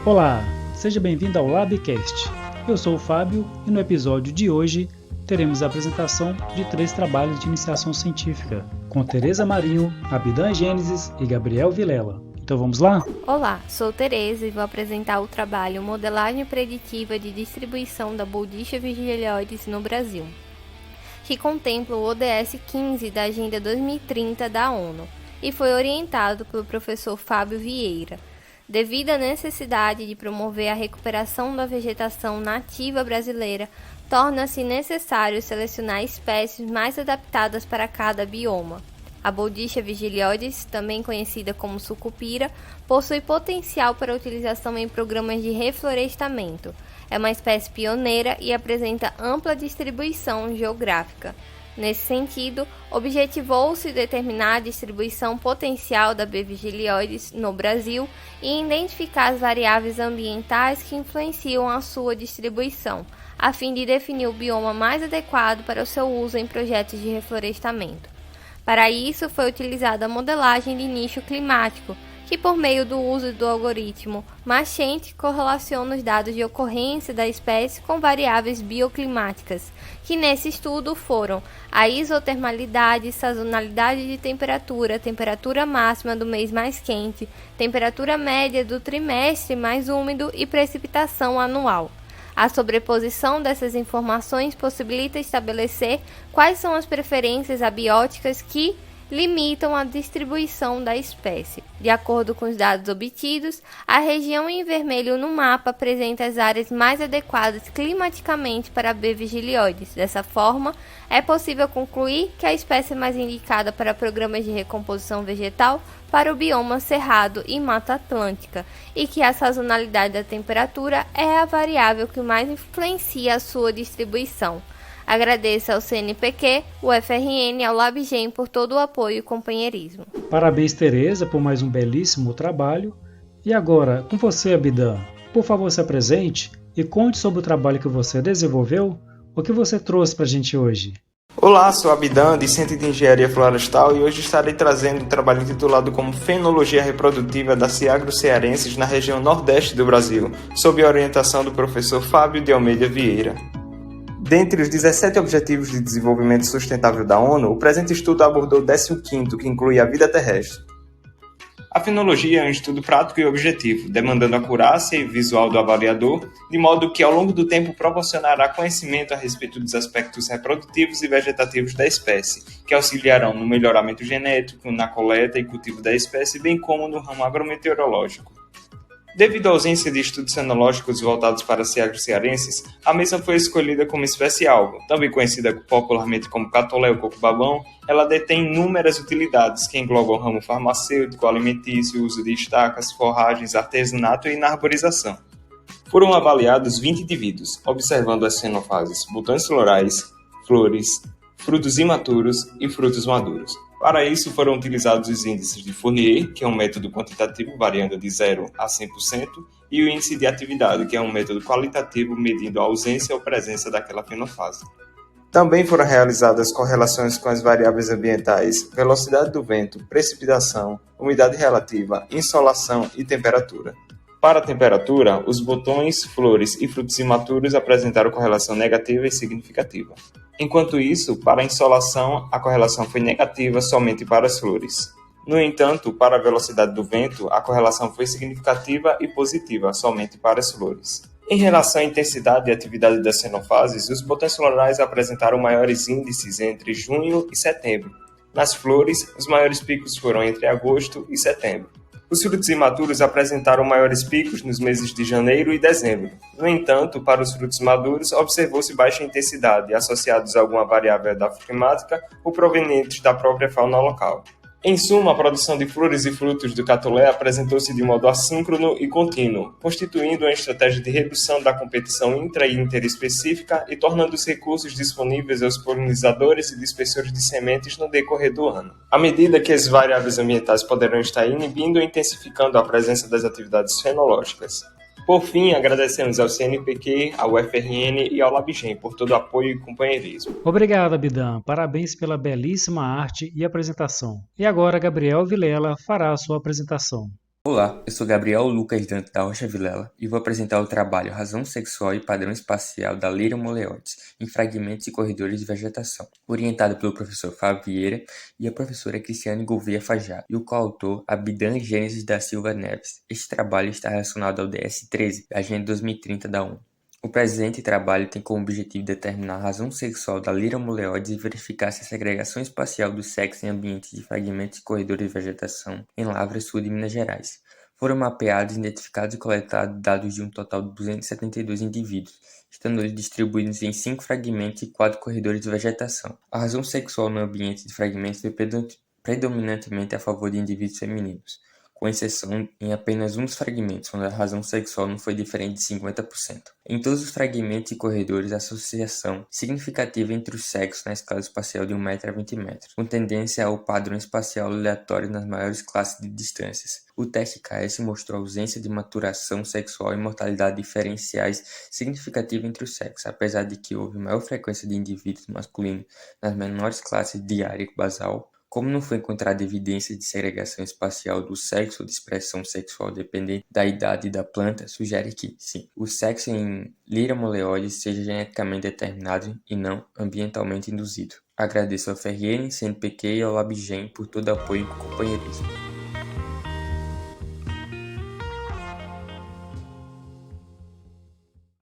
Olá, seja bem-vindo ao Labcast. Eu sou o Fábio e no episódio de hoje teremos a apresentação de 3 trabalhos de iniciação científica com Tereza Marinho, Abdan Gênesis e Gabriel Vilela. Então vamos lá? Olá, sou Tereza e vou apresentar o trabalho Modelagem Preditiva de Distribuição da Bordisha vigilioides no Brasil, que contempla o ODS 15 da Agenda 2030 da ONU e foi orientado pelo professor Fábio Vieira. Devido à necessidade de promover a recuperação da vegetação nativa brasileira, torna-se necessário selecionar espécies mais adaptadas para cada bioma. A Bordisha vigilioides, também conhecida como sucupira, possui potencial para utilização em programas de reflorestamento. É uma espécie pioneira e apresenta ampla distribuição geográfica. Nesse sentido, objetivou-se determinar a distribuição potencial da B. vigilioides no Brasil e identificar as variáveis ambientais que influenciam a sua distribuição, a fim de definir o bioma mais adequado para o seu uso em projetos de reflorestamento. Para isso, foi utilizada a modelagem de nicho climático, que por meio do uso do algoritmo Marchant correlaciona os dados de ocorrência da espécie com variáveis bioclimáticas, que nesse estudo foram a isotermalidade, sazonalidade de temperatura, temperatura máxima do mês mais quente, temperatura média do trimestre mais úmido e precipitação anual. A sobreposição dessas informações possibilita estabelecer quais são as preferências abióticas que limitam a distribuição da espécie. De acordo com os dados obtidos, a região em vermelho no mapa apresenta as áreas mais adequadas climaticamente para a B. vigilioides. Dessa forma, é possível concluir que a espécie mais indicada para programas de recomposição vegetal para o bioma Cerrado e Mata Atlântica, e que a sazonalidade da temperatura é a variável que mais influencia a sua distribuição. Agradeço ao CNPq, o FRN e ao LabGen por todo o apoio e companheirismo. Parabéns, Tereza, por mais um belíssimo trabalho. E agora, com você, Abdan, por favor se apresente e conte sobre o trabalho que você desenvolveu, o que você trouxe para a gente hoje. Olá, sou Abdan, discente de Engenharia Florestal, e hoje estarei trazendo um trabalho intitulado como Fenologia Reprodutiva da Ciagro cearensis na região nordeste do Brasil, sob a orientação do professor Fábio de Almeida Vieira. Dentre os 17 Objetivos de Desenvolvimento Sustentável da ONU, o presente estudo abordou o 15º, que inclui a vida terrestre. A fenologia é um estudo prático e objetivo, demandando acurácia visual do avaliador, de modo que ao longo do tempo proporcionará conhecimento a respeito dos aspectos reprodutivos e vegetativos da espécie, que auxiliarão no melhoramento genético, na coleta e cultivo da espécie, bem como no ramo agrometeorológico. Devido à ausência de estudos fenológicos voltados para Ciagro cearensis, a mesma foi escolhida como espécie-alvo. Também conhecida popularmente como catolé ou coco-babão, ela detém inúmeras utilidades que englobam o ramo farmacêutico, alimentício, uso de estacas, forragens, artesanato e na arborização. Foram avaliados 20 indivíduos, observando as fenofases, botões florais, flores, frutos imaturos e frutos maduros. Para isso foram utilizados os índices de Fourier, que é um método quantitativo variando de 0 a 100%, e o índice de atividade, que é um método qualitativo medindo a ausência ou presença daquela fenofase. Também foram realizadas correlações com as variáveis ambientais, velocidade do vento, precipitação, umidade relativa, insolação e temperatura. Para a temperatura, os botões, flores e frutos imaturos apresentaram correlação negativa e significativa. Enquanto isso, para a insolação, a correlação foi negativa somente para as flores. No entanto, para a velocidade do vento, a correlação foi significativa e positiva somente para as flores. Em relação à intensidade e atividade das fenofases, os botões florais apresentaram maiores índices entre junho e setembro. Nas flores, os maiores picos foram entre agosto e setembro. Os frutos imaturos apresentaram maiores picos nos meses de janeiro e dezembro. No entanto, para os frutos maduros, observou-se baixa intensidade, associados a alguma variável edafoclimática ou provenientes da própria fauna local. Em suma, a produção de flores e frutos do catolé apresentou-se de modo assíncrono e contínuo, constituindo uma estratégia de redução da competição intra- e interespecífica e tornando os recursos disponíveis aos polinizadores e dispersores de sementes no decorrer do ano. À medida que as variáveis ambientais poderão estar inibindo ou intensificando a presença das atividades fenológicas. Por fim, agradecemos ao CNPq, ao FRN e ao LabGen por todo o apoio e companheirismo. Obrigado, Abdan. Parabéns pela belíssima arte e apresentação. E agora, Gabriel Vilela fará a sua apresentação. Olá, eu sou Gabriel Lucas Dante da Rocha Vilela e vou apresentar o trabalho Razão Sexual e Padrão Espacial da Lyra Moleotes em Fragmentos e Corredores de Vegetação, orientado pelo professor Fábio Vieira e a professora Cristiane Gouveia Fajardo, e o coautor Abdan Gênesis da Silva Neves. Este trabalho está relacionado ao DS-13, da Agenda 2030 da ONU. O presente trabalho tem como objetivo determinar a razão sexual da Lyra Moleodes e verificar se a segregação espacial do sexo em ambientes de fragmentos e corredores de vegetação em Lavras Sul de Minas Gerais. Foram mapeados, identificados e coletados dados de um total de 272 indivíduos, estando eles distribuídos em 5 fragmentos e 4 corredores de vegetação. A razão sexual no ambiente de fragmentos foi predominantemente a favor de indivíduos femininos, com exceção em apenas um dos fragmentos, onde a razão sexual não foi diferente de 50%. Em todos os fragmentos e corredores, a associação significativa entre os sexos na escala espacial de 1 metro a 20 metros, com tendência ao padrão espacial aleatório nas maiores classes de distâncias. O teste KS mostrou ausência de maturação sexual e mortalidade diferenciais significativa entre os sexos, apesar de que houve maior frequência de indivíduos masculinos nas menores classes de área basal. Como não foi encontrada evidência de segregação espacial do sexo ou de expressão sexual dependente da idade da planta, sugere que, sim, o sexo em Lyra Moleodes seja geneticamente determinado e não ambientalmente induzido. Agradeço ao FRN, CNPq e ao LabGen por todo o apoio e companheirismo.